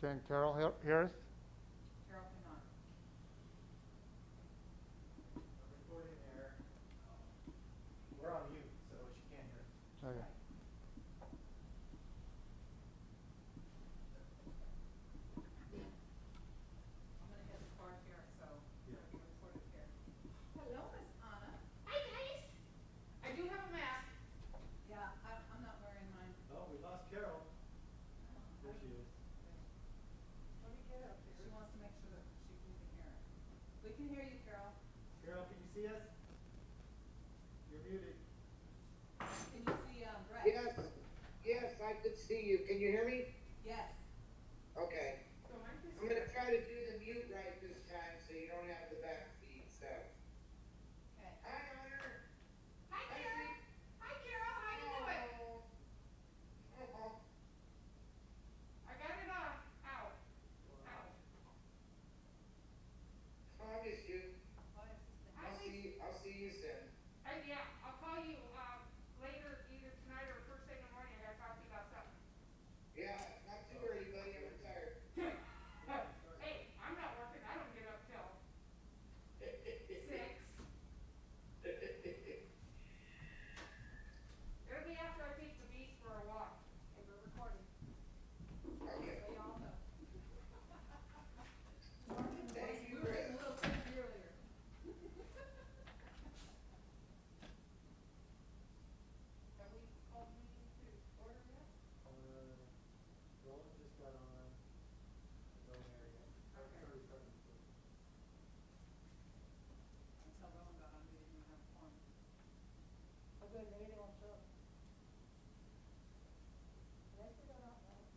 Can Carol hear us? Carol cannot. Recording there. We're on mute, so she can't hear us. Okay. I'm gonna hit record here, so it'll be recorded here. Hello, Miss Anna. Hi, guys. I do have a mask. Yeah, I'm not wearing mine. Oh, we lost Carol. There she is. Let me get up here. She wants to make sure that we can hear her. We can hear you, Carol. Carol, can you see us? You're muted. Can you see, Brett? Yes, I could see you. Can you hear me? Yes. Okay. So I'm just. I'm gonna try to do the mute right this time so you don't have the back feed stuff. Okay. Hi, Hunter. Hi, Carol. Hi, Carol. How you doing? Oh. I got it on. Out. Out. Oh, I missed you. Hi, I'll see you soon. Yeah, I'll call you, later, either tonight or first thing in the morning. I gotta talk to you about something. Yeah, not too early, buddy. I'm retired. Hey, I'm not working. I don't get up till 6. It'll be after I take the beast for a walk. Okay, we're recording. Okay. So y'all know. Thank you, We were getting a Chris. little crazy earlier. Have we called the meeting to order yet? Roland just got on. No Mary yet. Okay. Already started. Until Rowan got on, we didn't even have a phone. Oh, good, maybe they won't show. Did I figure that out right?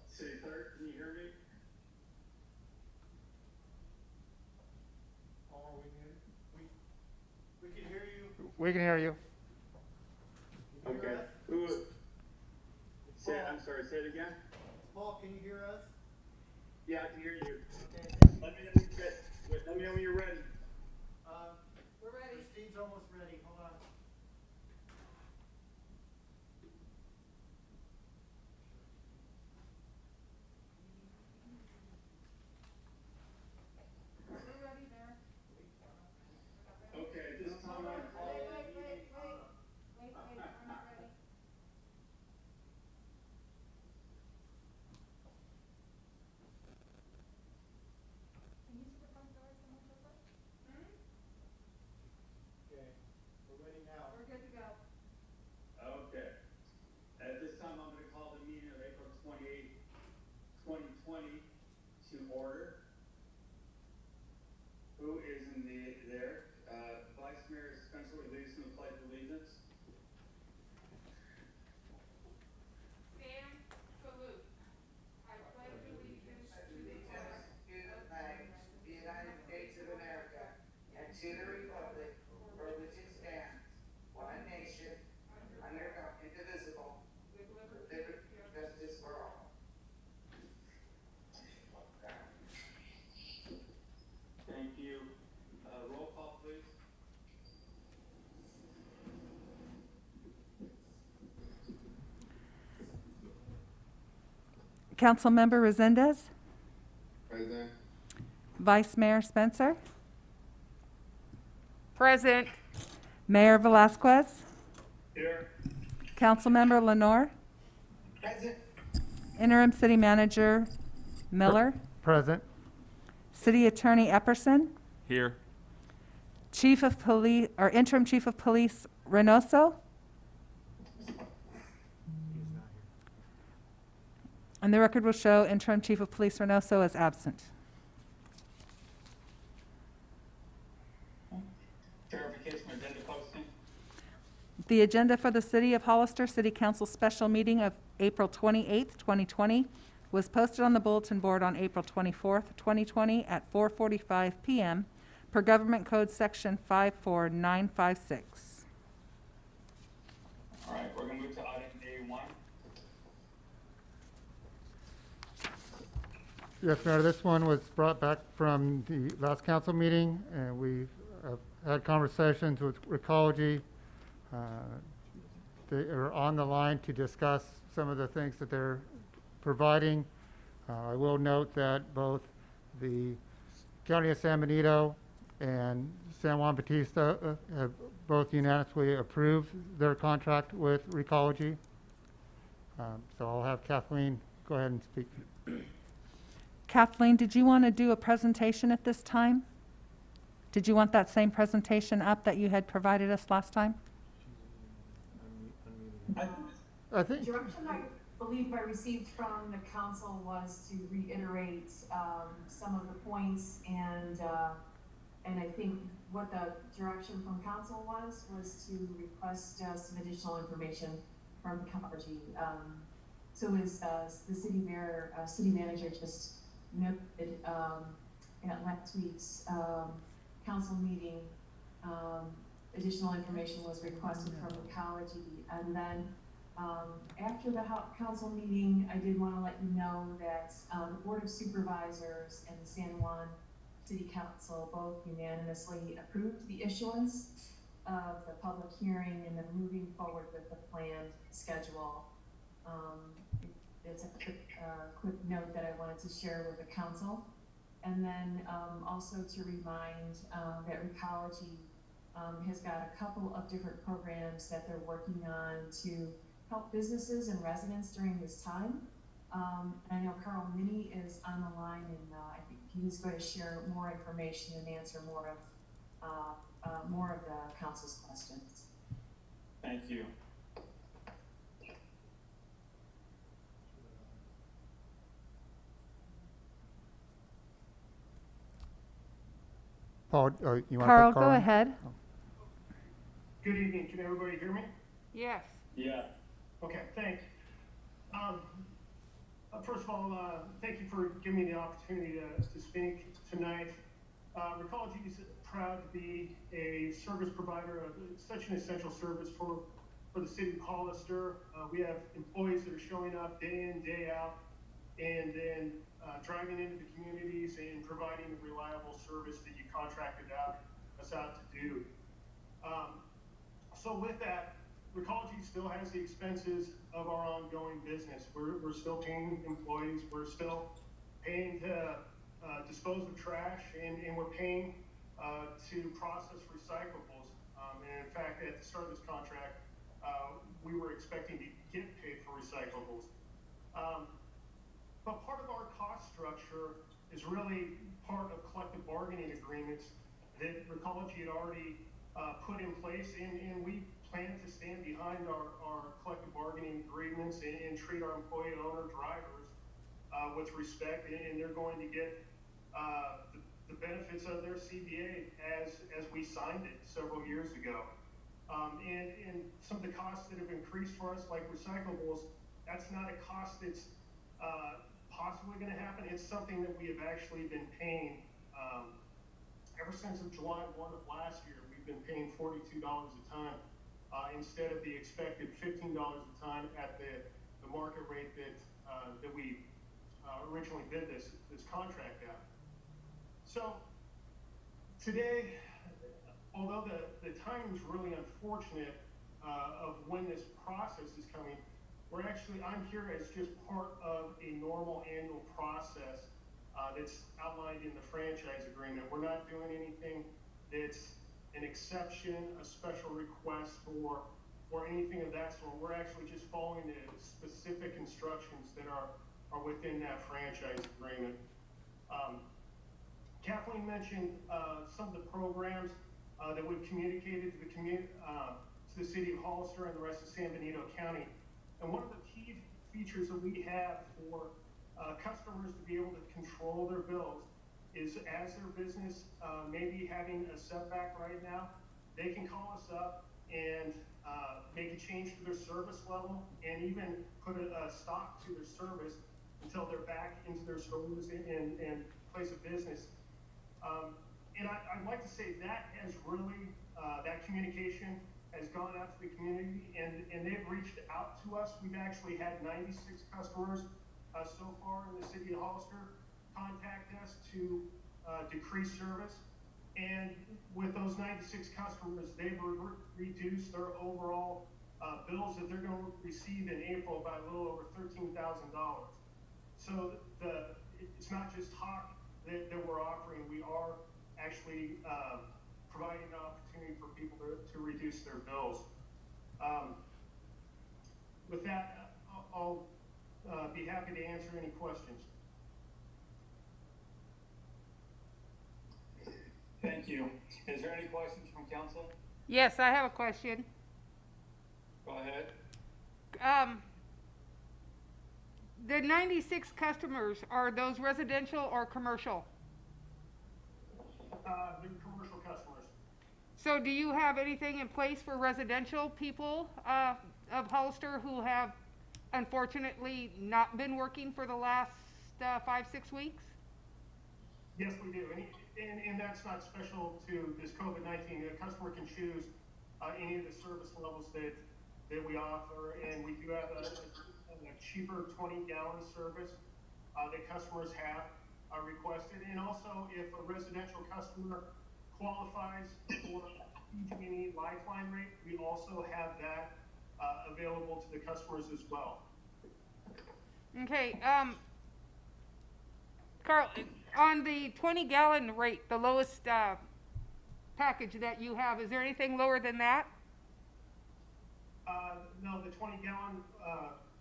City Clerk, can you hear me? Paul, are we muted? We can hear you. We can hear you. Can you hear Okay. us? Who? It's Say, Paul. I'm sorry, say it again? Paul, can you hear us? Yeah, I can hear you. Okay. Let me know when you're ready. Let me know when you're ready. We're ready. Christine's almost ready. Hold on. We're ready there. Okay, at this time I call Wait, the meeting. we're not ready. Can you see the front door, someone check that? Okay. We're ready now. We're good to go. Okay. At this time, I'm gonna call the meeting of April 28th, 2020 to order. Who is there? Vice Mayor Spencer will lead us in the pledge of allegiance. Stand salute. I pledge allegiance to the flag Allegiance to the flag of the United States of America and to the republic for which it stands, one nation, under God, indivisible, with with liberty liberty and justice for all. Thank you. Roll call, please. Councilmember Resendez, Present. Vice Mayor Spencer, Present. Mayor Velasquez, Here. Councilmember Lenore, Present. Interim City Manager Miller, Present. City Attorney Epperson, Here. Chief of Police, or Interim Chief of Police Reynoso, He is not here. and the record will show Interim Chief of Police Reynoso as absent. agenda posting? The agenda for the City of Hollister City Council special meeting of April 28th, 2020 was posted on the bulletin board on April 24th, 2020 at 4:45 PM per Government Code Section 54956. All right, we're gonna move to item A1. Yes, Mayor, this one was brought back from the last council meeting, and we've had conversations with Recology. They are on the line to discuss some of the things that they're providing. I will note that both the County of San Benito and San Juan Bautista have both unanimously approved their contract with Recology. So I'll have Kathleen go ahead and speak. Kathleen, did you want to do a presentation at this time? Did you want that same presentation up that you had provided us last time? I think, Direction I believe I received from the council was to reiterate some of the points, and I think what the direction from council was to request some additional information from Recology. So as the city manager just noted at last week's council meeting, additional information was requested from Recology. And then after the council meeting, I did want to let you know that the Board of Supervisors and the San Juan City Council both unanimously approved the issuance of the public hearing and then moving forward with the planned schedule. It's a quick note that I wanted to share with the council. And then also to remind that Recology has got a couple of different programs that they're working on to help businesses and residents during this time. I know Carl Minnie is on the line, and I think he's going to share more information and answer more of the council's questions. Thank you. Paul, you want to Carl, put go in? ahead. Good evening. Can everybody hear me? Yes. Yeah. Okay, thanks. First of all, thank you for giving me the opportunity to speak tonight. Recology is proud to be a service provider of such an essential service for the city of Hollister. We have employees that are showing up day in, day out, and then driving into the communities and providing the reliable service that you contracted us out to do. So with that, Recology still has the expenses of our ongoing business. We're still paying employees, we're still paying to dispose of trash, and we're paying to process recyclables. And in fact, at the start of this contract, we were expecting to get paid for recyclables. But part of our cost structure is really part of collective bargaining agreements that Recology had already put in place, and we plan to stand behind our collective bargaining agreements and treat our employee and owner drivers with respect, and they're going to get the benefits of their CBA as we signed it several years ago. And some of the costs that have increased for us, like recyclables, that's not a cost that's possibly going to happen. It's something that we have actually been paying ever since of July 1 of last year. We've been paying $42 a ton instead of the expected $15 a ton at the market rate that we originally bid this contract at. So today, although the timing is really unfortunate of when this process is coming, I'm here as just part of a normal annual process that's outlined in the franchise agreement. We're not doing anything that's an exception, a special request, or anything of that sort. We're actually just following the specific instructions that are within that franchise agreement. Kathleen mentioned some of the programs that we've communicated to the city of Hollister and the rest of San Benito County. And one of the key features that we have for customers to be able to control their bills is, as their business may be having a setback right now, they can call us up and make a change to their service level and even put a stop to their service until they're back into their stores and place of business. And I'd like to say that has really, that communication has gone out to the community, and they've reached out to us. We've actually had 96 customers so far in the city of Hollister contact us to decrease service. And with those 96 customers, they've reduced their overall bills that they're going to receive in April by a little over $13,000. So it's not just talk that we're offering. We are actually providing an opportunity for people to reduce their bills. With that, I'll be happy to answer any questions. Thank you. Is there any questions from council? Yes, I have a question. Go ahead. The 96 customers, are those residential or commercial? They're commercial customers. So do you have anything in place for residential people of Hollister who have unfortunately not been working for the last 5-6 weeks? Yes, we do. And that's not special to this COVID-19. A customer can choose any of the service levels that we offer, and we do have a cheaper 20-gallon service that customers have requested. And also, if a residential customer qualifies for PG&E Lifeline rate, we also have that available to the customers as well. Okay, Carl, on the 20-gallon rate, the lowest package that you have, is there anything lower than that? No, the 20-gallon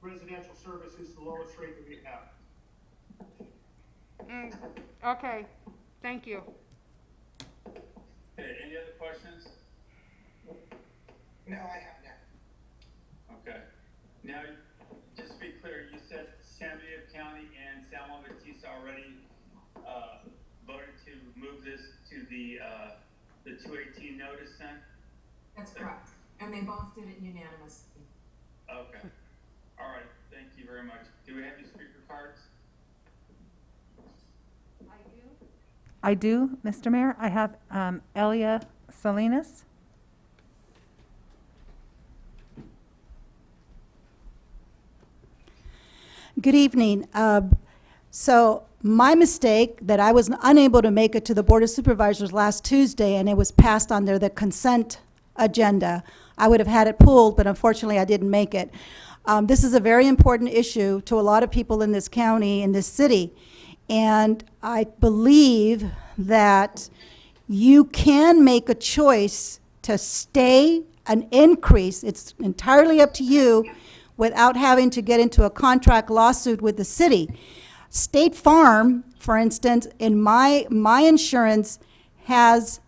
residential service is the lowest rate that we have. Okay, thank you. Okay, any other questions? No, I have none. Okay. Now, just to be clear, you said San Diego County and San Juan Bautista already voted to move this to the 218 notice then? That's correct. And they both did it unanimously. Okay. All right. Thank you very much. Do we have any speaker cards? I do, Mr. Mayor. I have Elia Salinas. Good evening. So my mistake that I was unable to make it to the Board of Supervisors last Tuesday, and it was passed under the consent agenda. I would have had it pulled, but unfortunately I didn't make it. This is a very important issue to a lot of people in this county, in this city. And I believe that you can make a choice to stay an increase. It's entirely up to you without having to get into a contract lawsuit with the city. State Farm, for instance, in my insurance has,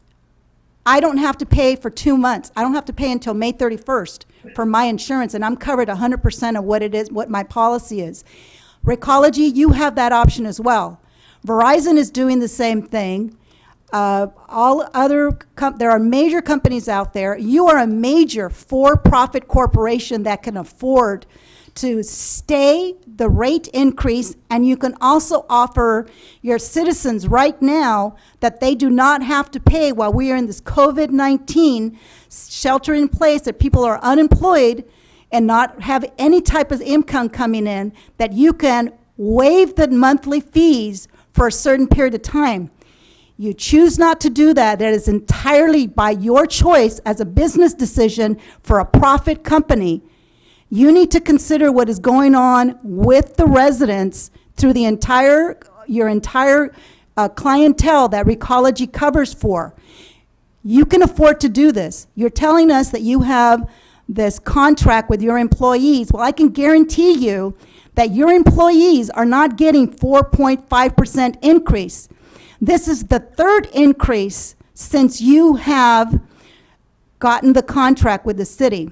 I don't have to pay for 2 months. I don't have to pay until May 31st for my insurance, and I'm covered 100% of what it is, what my policy is. Recology, you have that option as well. Verizon is doing the same thing. All other, there are major companies out there. You are a major for-profit corporation that can afford to stay the rate increase, and you can also offer your citizens right now that they do not have to pay while we are in this COVID-19 shelter in place, that people are unemployed and not have any type of income coming in, that you can waive the monthly fees for a certain period of time. You choose not to do that. That is entirely by your choice as a business decision for a profit company. You need to consider what is going on with the residents through the your entire clientele that Recology covers for. You can afford to do this. You're telling us that you have this contract with your employees. Well, I can guarantee you that your employees are not getting 4.5% increase. This is the third increase since you have gotten the contract with the city,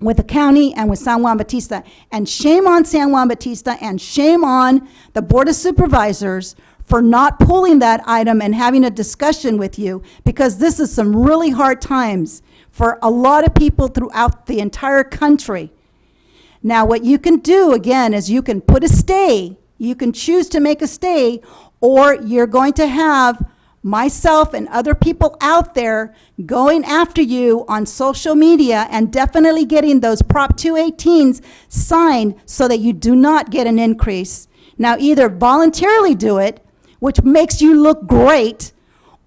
with the county, and with San Juan Bautista. And shame on San Juan Bautista, and shame on the Board of Supervisors for not pulling that item and having a discussion with you, because this is some really hard times for a lot of people throughout the entire country. Now, what you can do, again, is you can put a stay. You can choose to make a stay, or you're going to have myself and other people out there going after you on social media and definitely getting those Prop 218s signed so that you do not get an increase. Now, either voluntarily do it, which makes you look great,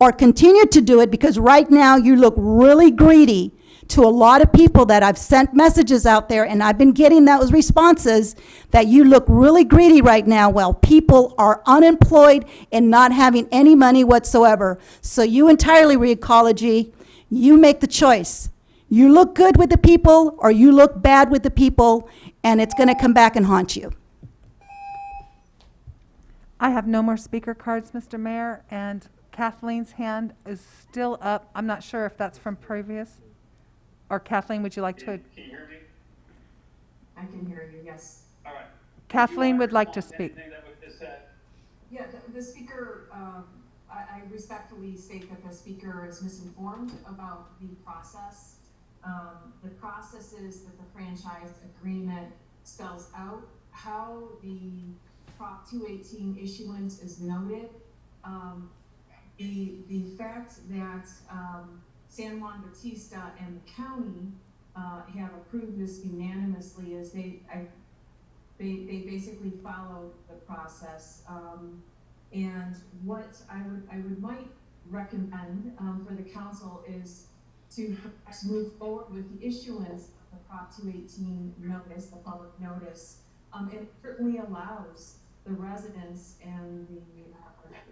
or continue to do it because right now you look really greedy to a lot of people that I've sent messages out there, and I've been getting those responses that you look really greedy right now while people are unemployed and not having any money whatsoever. So you entirely, Recology, you make the choice. You look good with the people or you look bad with the people, and it's gonna come back and haunt you. I have no more speaker cards, Mr. Mayor, and Kathleen's hand is still up. I'm not sure if that's from previous. Or Kathleen, would you like to? Can you hear me? I can hear you, yes. All right. Kathleen would like to speak. Anything that was just said? Yeah, the speaker, I respectfully state that the speaker is misinformed about the process. The process is that the franchise agreement spells out how the Prop 218 issuance is noted. The fact that San Juan Bautista and the county have approved this unanimously is they basically follow the process. And what I would might recommend for the council is to perhaps move forward with the issuance of the Prop 218 notice, the public notice. It certainly allows the residents and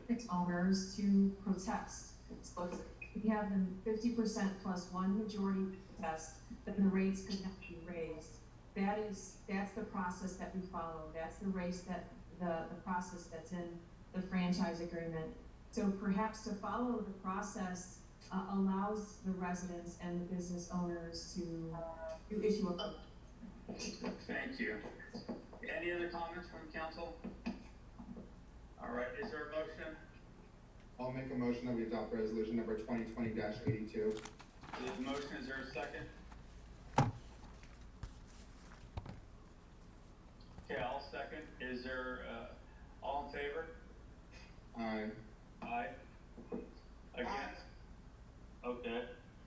the owners to protest. So if we have them 50% plus one majority protest, then the rates could not be raised. That's the process that we follow. That's the race that the process that's in the franchise agreement. So perhaps to follow the process allows the residents and the business owners to issue a. Thank you. Any other comments from council? All right, is there a motion? I'll make a motion that we adopt resolution number 2020-82. There's a motion, is there a second? Okay, I'll second. Is there, all in favor? Aye. Aye. Against? Okay,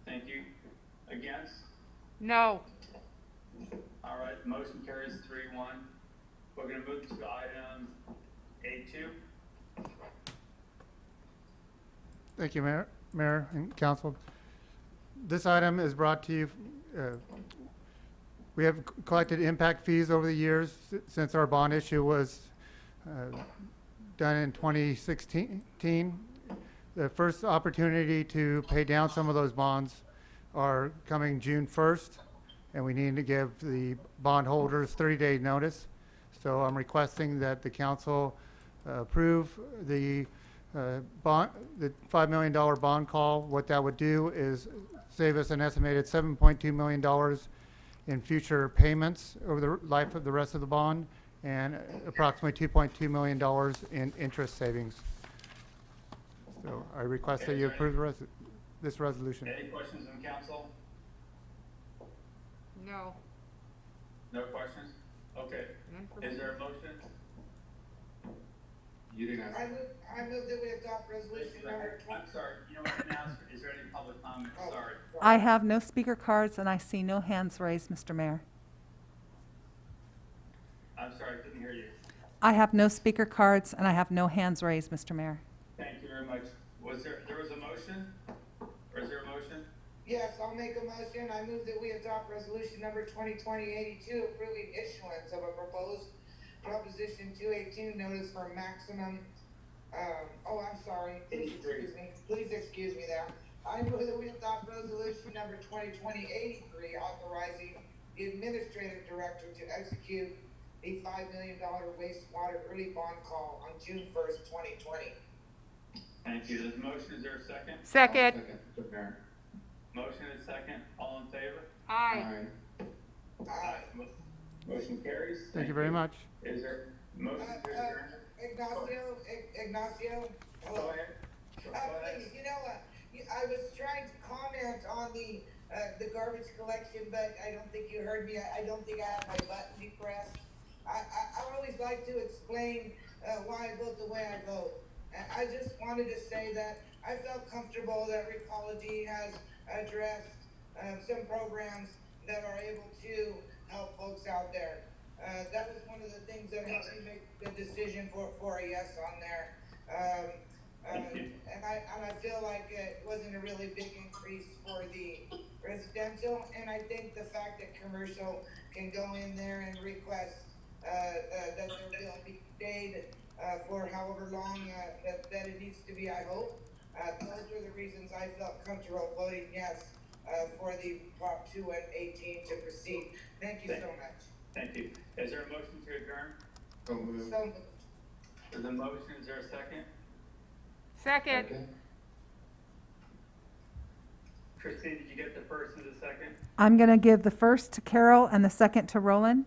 thank you. Against? No. All right, motion carries 3-1. We're gonna move to item A2. Thank you, Mayor and Council. This item is brought to you, we have collected impact fees over the years since our bond issue was done in 2016. The first opportunity to pay down some of those bonds are coming June 1st, and we need to give the bondholders 30-day notice. So I'm requesting that the council approve the the $5 million bond call. What that would do is save us an estimated $7.2 million in future payments over the life of the rest of the bond, and approximately $2.2 million in interest savings. So I request that you approve this resolution. Any questions from council? No. No questions? Okay. Is there a motion? You didn't ask. I move that we adopt resolution number 20. I'm sorry, you know what, now, is there any public comment? Oh. Sorry. I have no speaker cards and I see no hands raised, Mr. Mayor. I'm sorry, I couldn't hear you. I have no speaker cards and I have no hands raised, Mr. Mayor. Thank you very much. There was a motion? Or is there a motion? Yes, I'll make a motion. I move that we adopt resolution number 2020-82, approving issuance of a proposed Proposition 218 notice for maximum, I'm sorry. Please excuse me there. I move that we adopt resolution number 2020-83, authorizing the administrative director to execute a $5 million wastewater early bond call on June 1st, 2020. Thank you. There's a motion. Is there a second? Second. Mr. Mayor. Motion and second. All in favor? Aye. Aye. Motion carries. Thank you very much. Is there motion to adjourn? Ignacio, hello. Go ahead. Go ahead. Please, you know what, I was trying to comment on the garbage collection, but I don't think you heard me. I don't think I have my button depressed. I always like to explain, why I vote the way I vote. I just wanted to say that I felt comfortable that Recology has addressed, some programs that are able to help folks out there. That was one of the things that helped me make the decision for a yes on there. And I feel like it wasn't a really big increase for the residential, and I think the fact that commercial can go in there and request, that their bill be paid, for however long, that it needs to be, I hope. Those were the reasons I felt comfortable voting yes, for the Prop 2 and 18 to proceed. Thank you so much. Thank you. Is there a motion to adjourn? So moved. So, There's a motion, is there a second? Second. Christine, did you get the first and the second? I'm going to give the first to Carol and the second to Roland.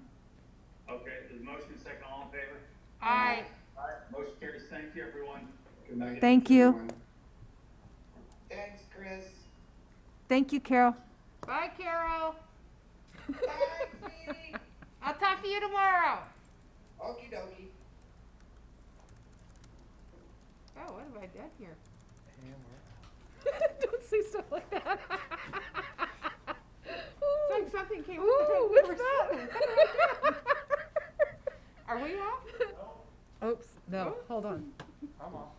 Okay, there's a motion, second, all in favor? Aye. All right, motion carries. Thank you, everyone. Good night. Thank you. everyone. thanks, Chris. Thank you, Carol. Bye, Carol. Bye, sweetie. I'll talk to you tomorrow. Okie dokie. Oh, what have I done here? Don't say stuff like that. It's like something came. Ooh, what's that? Are we off? Oops, no, hold on. I'm off.